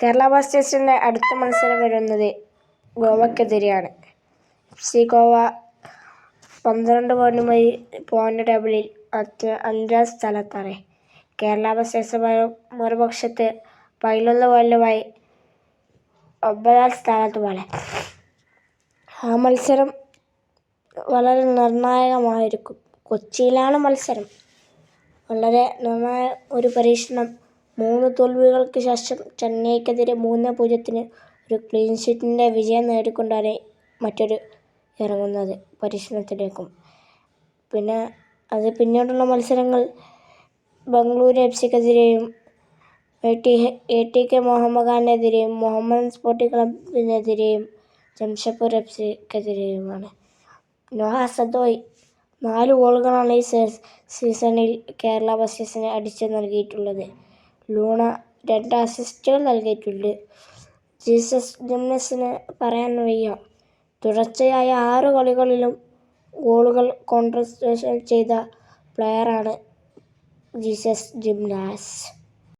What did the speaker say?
കേരള ബ്ലാസ്റ്റേഴ്സിൻ്റെ അടുത്ത മത്സരം വരുന്നത് ഗോവയ്ക്കെതിരെയാണ്. FC ഗോവ 12 പോയിന്റുമായി പോയിന്റ് ടേബിളിൽ 5ാം സ്ഥാനത്താണ്. കേരള ബ്ലാസ്റ്റേഴ്സ് മറുപക്ഷത്ത് 11 പോയിന്റുമായി 9ാം സ്ഥാനത്തുമാണ്. ആ മത്സരം വളരെ നിർണായകമായിരിക്കും. കൊച്ചിയിലാണ് മത്സരം. വളരെ നിർണായക ഒരു പരീക്ഷണം. 3 തോൽവികൾക്ക് ശേഷം ചെന്നൈക്കെതിരെ 3-0 ഒരു ക്ലീൻ ഷീറ്റിൻ്റെ വിജയം നേടിക്കൊണ്ടാണ് മറ്റൊരു ഇറങ്ങുന്നത് പരീക്ഷണത്തിലേക്കും. പിന്നീടുള്ള മത്സരങ്ങൾ ബംഗളൂരു FCക്കെതിരെയും ATK മോഹൻബഗാനെതിരെയും മുഹമ്മദൻ സ്പോർട്ടിംഗ് ക്ലബിനെതിരെയും ജംഷഡ്പൂർ FCക്കെതിരെയുമാണ്. നോഹ സദോയ് 4 ഗോളുകളാണ് ഈ സീസണിൽ കേരള ബ്ലാസ്റ്റേഴ്സിന് അടിച്ചു നൽകിയിട്ടുള്ളത്. ലൂണ 2 അസിസ്റ്റുകൾ നൽകിയിട്ടുണ്ട്. ജീസസ് ജിംനസിന് പറയാൻ വയ്യ. തുടർച്ചയായ 6 കളികളിലും ഗോളുകൾ കോൺട്രിബ്യൂട്ട് ചെയ്ത പ്ലെയറാണ് ജീസസ് ജിംനാസ്.